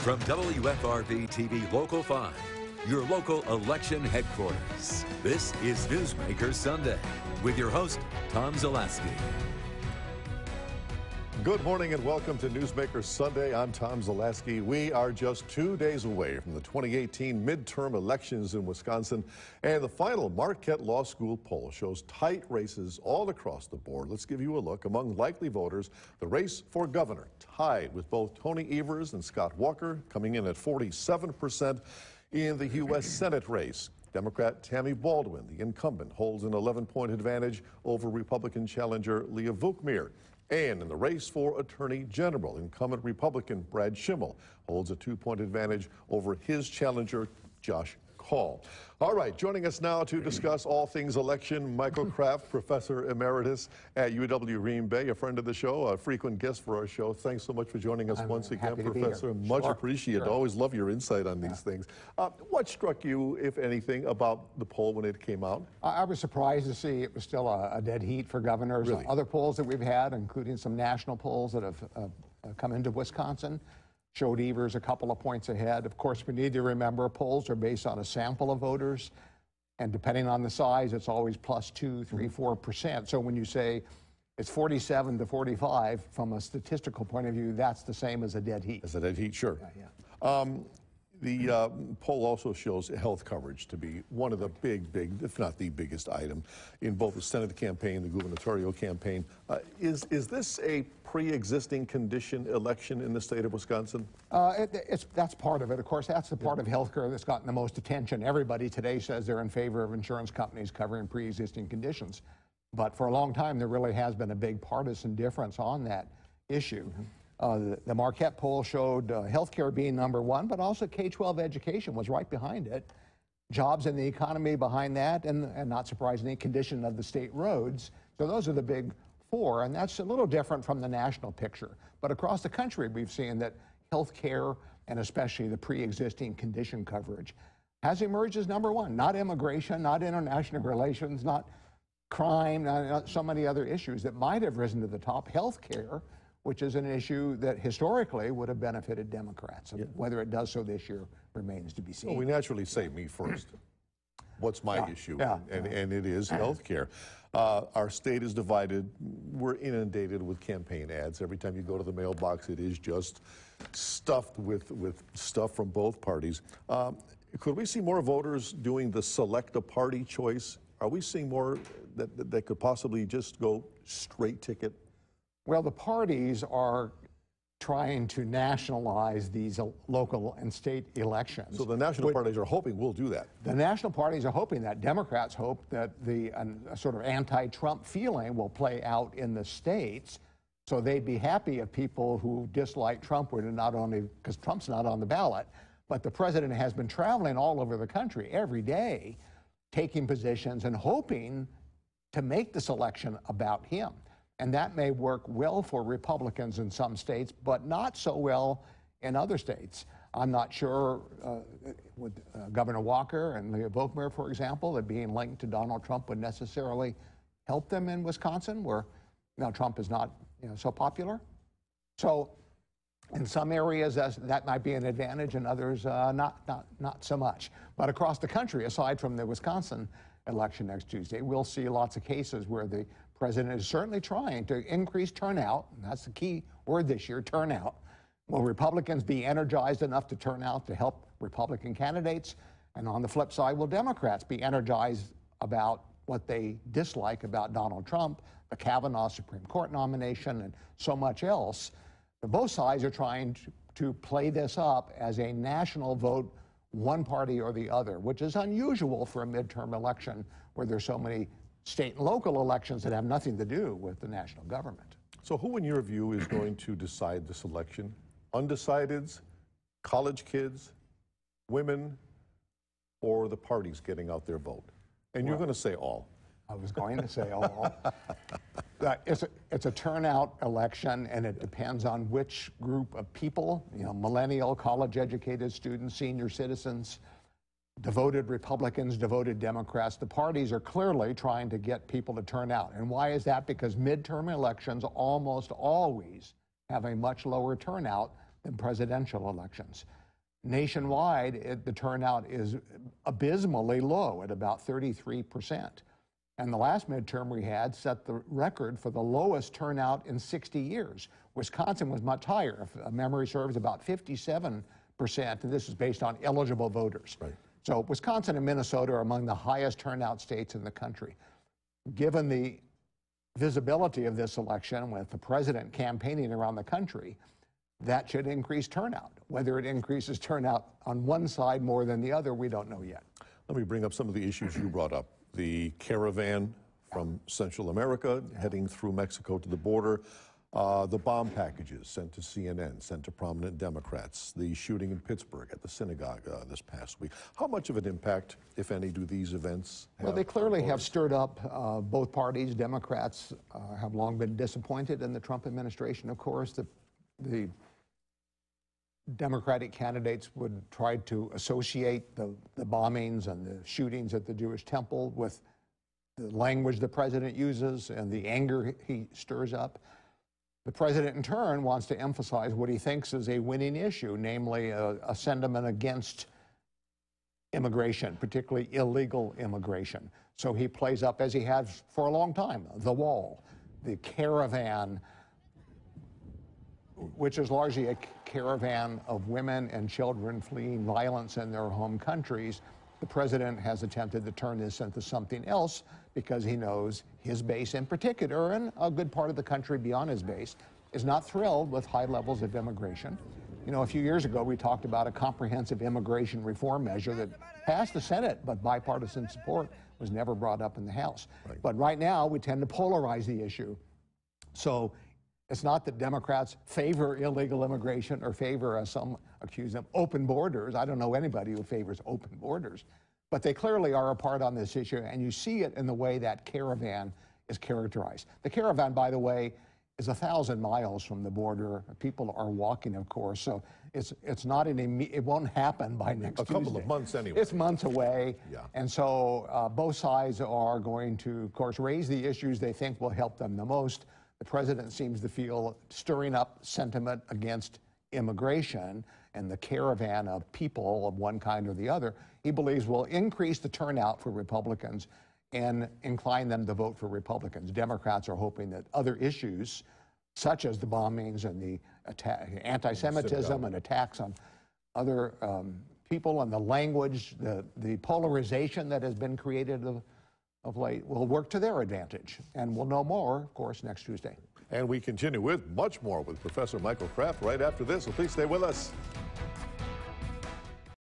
From WFRB TV Local 5, your local election headquarters, this is Newsmaker Sunday with your host, Tom Zalaski. Good morning and welcome to Newsmaker Sunday. I'm Tom Zalaski. We are just 2 days away from the 2018 midterm elections in Wisconsin, and the final Marquette Law School poll shows tight races all across the board. Let's give you a look. Among likely voters, the race for governor tied with both Tony Evers and Scott Walker, coming in at 47%. In the U.S. Senate race, Democrat Tammy Baldwin, the incumbent, holds an 11-point advantage over Republican challenger Leah Vukmir. And in the race for Attorney General, incumbent Republican Brad Schimmel holds a 2-point advantage over his challenger, Josh Call. All right, joining us now to discuss all things election, Michael Kraft, Professor Emeritus at UW Green Bay, a friend of the show, a frequent guest for our show. Thanks so much for joining us once again, Professor. Much appreciated. Sure. Always love your insight on these things. What struck you, if anything, about the poll when it came out? I was surprised to see it was still a dead heat for governors. Really? Other polls that we've had, including some national polls that have come into Wisconsin, showed Evers a couple of points ahead. Of course, we need to remember polls are based on a sample of voters, and depending on the size, it's always plus 2, 3, 4%. So when you say it's 47 to 45, from a statistical point of view, that's the same as a dead heat. As a dead heat, sure. Yeah. The poll also shows health coverage to be one of the big, if not the biggest item in both the Senate campaign, the gubernatorial campaign. Is this a pre-existing condition election in the state of Wisconsin? That's part of it. Of course, that's the part of healthcare that's gotten the most attention. Everybody today says they're in favor of insurance companies covering pre-existing conditions. But for a long time, there really has been a big partisan difference on that issue. The Marquette poll showed healthcare being number one, but also K-12 education was right behind it. Jobs and the economy behind that, and not surprisingly, condition of the state roads. So those are the big four, and that's a little different from the national picture. But across the country, we've seen that healthcare, and especially the pre-existing condition coverage, has emerged as number one. Not immigration, not international relations, not crime, not so many other issues that might have risen to the top. Healthcare, which is an issue that historically would have benefited Democrats. Yeah. Whether it does so this year remains to be seen. Well, we naturally say me first. What's my issue? And it is health care. Our state is divided. We're inundated with campaign ads. Every time you go to the mailbox, it is just stuffed with stuff from both parties. Could we see more voters doing the select a party choice? Are we seeing more that could possibly just go straight ticket? Well, the parties are trying to nationalize these local and state elections. So the national parties are hoping we'll do that. The national parties are hoping that. Democrats hope that the sort of anti-Trump feeling will play out in the states. So they'd be happy if people who dislike Trump were to not only, because Trump's not on the ballot, but the president has been traveling all over the country every day, taking positions and hoping to make this election about him. And that may work well for Republicans in some states, but not so well in other states. I'm not sure with Governor Walker and Leah Vukmir, for example, that being linked to Donald Trump would necessarily help them in Wisconsin, where Trump is not so popular. So in some areas that might be an advantage, and others not so much. But across the country, aside from the Wisconsin election next Tuesday, we'll see lots of cases where the president is certainly trying to increase turnout, and that's the key word this year, turnout. Will Republicans be energized enough to turn out to help Republican candidates? And on the flip side, will Democrats be energized about what they dislike about Donald Trump, the Kavanaugh Supreme Court nomination, and so much else? But both sides are trying to play this up as a national vote, one party or the other, which is unusual for a midterm election where there's so many state and local elections that have nothing to do with the national government. So who, in your view, is going to decide this election? Undecideds, college kids, women, or the parties getting out their vote? And you're going to say all. I was going to say all. It's a turnout election, and it depends on which group of people, millennial, college-educated students, senior citizens, devoted Republicans, devoted Democrats. The parties are clearly trying to get people to turn out. And why is that? Because midterm elections almost always have a much lower turnout than presidential elections. Nationwide, the turnout is abysmally low at about 33%. And the last midterm we had set the record for the lowest turnout in 60 years. Wisconsin was much higher. If memory serves, about 57%, and this is based on eligible voters. Right. So Wisconsin and Minnesota are among the highest turnout states in the country. Given the visibility of this election with the president campaigning around the country, that should increase turnout. Whether it increases turnout on one side more than the other, we don't know yet. Let me bring up some of the issues you brought up. The caravan from Central America heading through Mexico to the border, the bomb packages sent to CNN, sent to prominent Democrats, the shooting in Pittsburgh at the synagogue this past week. How much of an impact, if any, do these events have? Well, they clearly have stirred up both parties. Democrats have long been disappointed in the Trump administration, of course. The Democratic candidates would try to associate the bombings and the shootings at the Jewish temple with the language the president uses and the anger he stirs up. The president, in turn, wants to emphasize what he thinks is a winning issue, namely a sentiment against immigration, particularly illegal immigration. So he plays up, as he has for a long time, the wall, the caravan, which is largely a caravan of women and children fleeing violence in their home countries. The president has attempted to turn this into something else because he knows his base in particular, and a good part of the country beyond his base, is not thrilled with high levels of immigration. You know, a few years ago, we talked about a comprehensive immigration reform measure that passed the Senate, but bipartisan support was never brought up in the House. Right. But right now, we tend to polarize the issue. So it's not that Democrats favor illegal immigration or favor, as some accuse them, open borders. I don't know anybody who favors open borders. But they clearly are apart on this issue, and you see it in the way that caravan is characterized. The caravan, by the way, is 1,000 miles from the border. People are walking, of course, so it's not it won't happen by next Tuesday. A couple of months anyway. It's months away, yeah. And so both sides are going to, of course, raise the issues they think will help them the most. The president seems to feel stirring up sentiment against immigration and the caravan of people of one kind or the other, he believes will increase the turnout for Republicans and incline them to vote for Republicans. Democrats are hoping that other issues, such as the bombings and the anti-Semitism and attacks on other people and the language, the polarization that has been created of late, will work to their advantage. And we'll know more, of course, next Tuesday. And we continue with much more with Professor Michael Kraft right after this, so please stay with us.